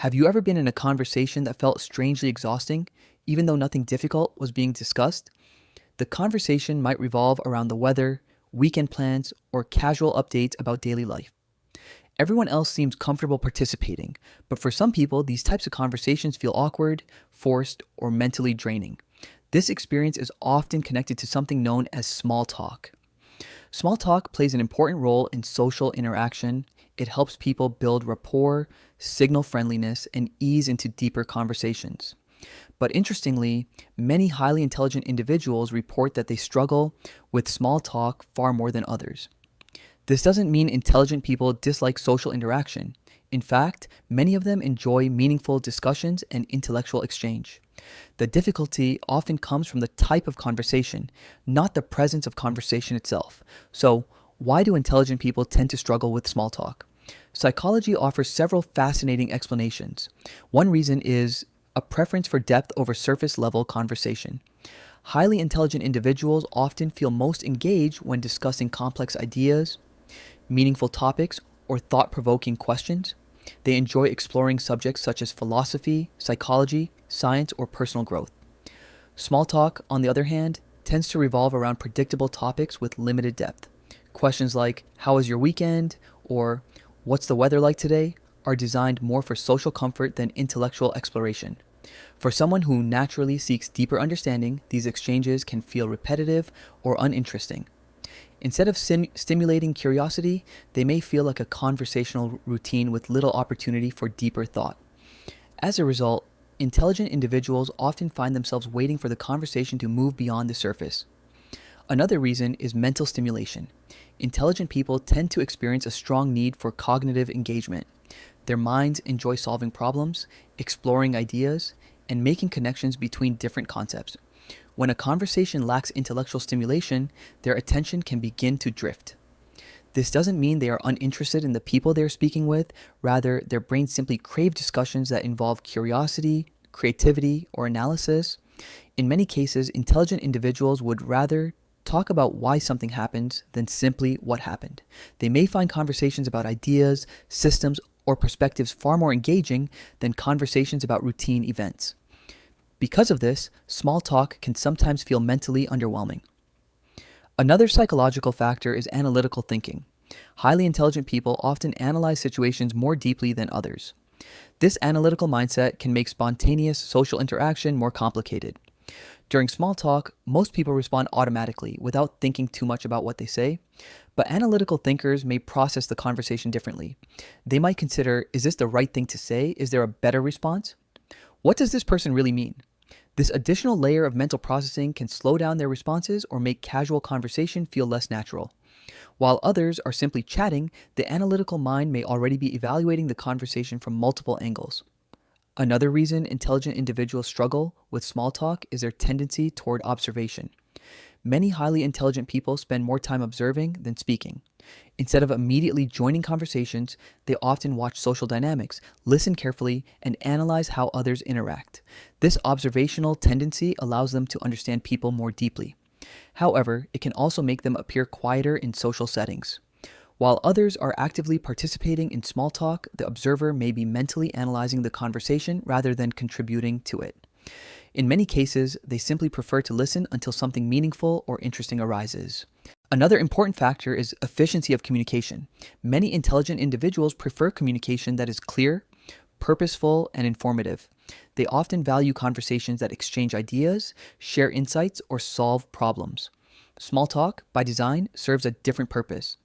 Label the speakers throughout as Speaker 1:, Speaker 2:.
Speaker 1: Have you ever been in a conversation that felt strangely exhausting, even though nothing difficult was being discussed? The conversation might revolve around the weather, weekend plans, or casual updates about daily life. Everyone else seems comfortable participating, but for some people, these types of conversations feel awkward, forced, or mentally draining. This experience is often connected to something known as small talk. Small talk plays an important role in social interaction. It helps people build rapport, signal friendliness, and ease into deeper conversations. But interestingly, many highly intelligent individuals report that they struggle with small talk far more than others. This doesn't mean intelligent people dislike social interaction. In fact, many of them enjoy meaningful discussions and intellectual exchange. The difficulty often comes from the type of conversation, not the presence of conversation itself. So, why do intelligent people tend to struggle with small talk? Psychology offers several fascinating explanations. One reason is a preference for depth over surface level conversation. Highly intelligent individuals often feel most engaged when discussing complex ideas, meaningful topics, or thought provoking questions. They enjoy exploring subjects such as philosophy, psychology, science, or personal growth. Small talk, on the other hand, tends to revolve around predictable topics with limited depth. Questions like, "How was your weekend?" or "What's the weather like today?" are designed more for social comfort than intellectual exploration. For someone who naturally seeks deeper understanding, these exchanges can feel repetitive or uninteresting. Instead of stimulating curiosity, they may feel like a conversational routine with little opportunity for deeper thought. As a result, intelligent individuals often find themselves waiting for the conversation to move beyond the surface. Another reason is mental stimulation. Intelligent people tend to experience a strong need for cognitive engagement. Their minds enjoy solving problems, exploring ideas, and making connections between different concepts. When a conversation lacks intellectual stimulation, their attention can begin to drift. This doesn't mean they are uninterested in the people they are speaking with. Rather, their brains simply crave discussions that involve curiosity, creativity, or analysis. In many cases, intelligent individuals would rather talk about why something happens than simply what happened. They may find conversations about ideas, systems, or perspectives far more engaging than conversations about routine events. Because of this, small talk can sometimes feel mentally underwhelming. Another psychological factor is analytical thinking. Highly intelligent people often analyze situations more deeply than others. This analytical mindset can make spontaneous social interaction more complicated. During small talk, most people respond automatically without thinking too much about what they say, but analytical thinkers may process the conversation differently. They might consider, is this the right thing to say? Is there a better response? What does this person really mean? This additional layer of mental processing can slow down their responses or make casual conversation feel less natural. While others are simply chatting, the analytical mind may already be evaluating the conversation from multiple angles. Another reason intelligent individuals struggle with small talk is their tendency toward observation. Many highly intelligent people spend more time observing than speaking. Instead of immediately joining conversations, they often watch social dynamics, listen carefully, and analyze how others interact. This observational tendency allows them to understand people more deeply. However, it can also make them appear quieter in social settings. While others are actively participating in small talk, the observer may be mentally analyzing the conversation rather than contributing to it. In many cases, they simply prefer to listen until something meaningful or interesting arises. Another important factor is efficiency of communication. Many intelligent individuals prefer communication that is clear, purposeful, and informative. They often value conversations that exchange ideas, share insights, or solve problems. Small talk, by design, serves a different purpose.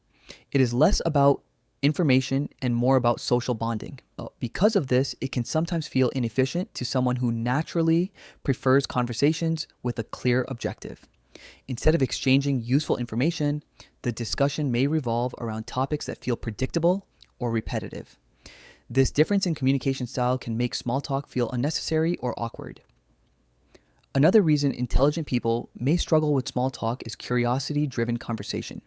Speaker 1: It is less about information and more about social bonding. Because of this, it can sometimes feel inefficient to someone who naturally prefers conversations with a clear objective. Instead of exchanging useful information, the discussion may revolve around topics that feel predictable or repetitive. This difference in communication style can make small talk feel unnecessary or awkward. Another reason intelligent people may struggle with small talk is curiosity-driven conversation.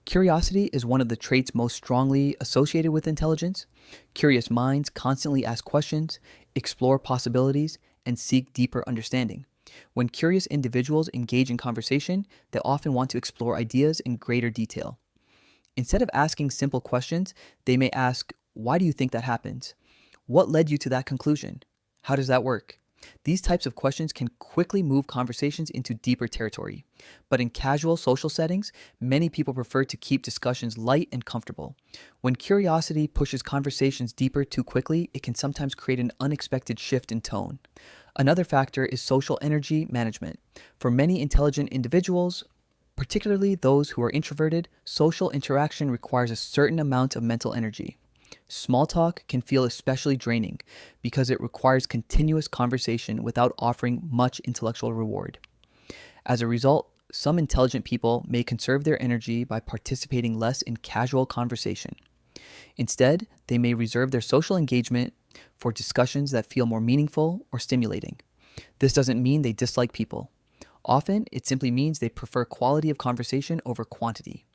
Speaker 1: Curiosity is one of the traits most strongly associated with intelligence. Curious minds constantly ask questions, explore possibilities, and seek deeper understanding. When curious individuals engage in conversation, they often want to explore ideas in greater detail. Instead of asking simple questions, they may ask, "Why do you think that happens?" What led you to that conclusion? How does that work? These types of questions can quickly move conversations into deeper territory. But in casual social settings, many people prefer to keep discussions light and comfortable. When curiosity pushes conversations deeper too quickly, it can sometimes create an unexpected shift in tone. Another factor is social energy management. For many intelligent individuals, particularly those who are introverted, social interaction requires a certain amount of mental energy. Small talk can feel especially draining because it requires continuous conversation without offering much intellectual reward. As a result, some intelligent people may conserve their energy by participating less in casual conversation. Instead, they may reserve their social engagement for discussions that feel more meaningful or stimulating. This doesn't mean they dislike people. Often, it simply means they prefer quality of conversation over quantity.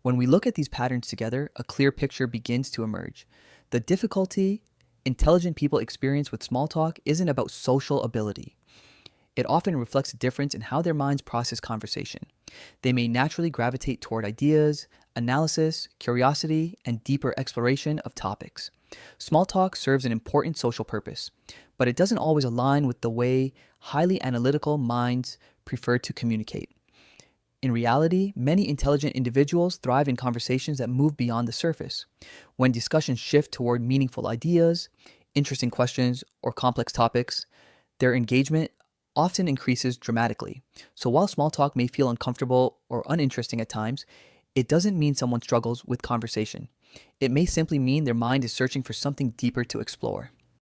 Speaker 1: When we look at these patterns together, a clear picture begins to emerge. The difficulty intelligent people experience with small talk isn't about social ability. It often reflects a difference in how their minds process conversation. They may naturally gravitate toward ideas, analysis, curiosity, and deeper exploration of topics. Small talk serves an important social purpose, but it doesn't always align with the way highly analytical minds prefer to communicate. In reality, many intelligent individuals thrive in conversations that move beyond the surface. When discussions shift toward meaningful ideas, interesting questions, or complex topics, their engagement often increases dramatically. So while small talk may feel uncomfortable or uninteresting at times, it doesn't mean someone struggles with conversation. It may simply mean their mind is searching for something deeper to explore.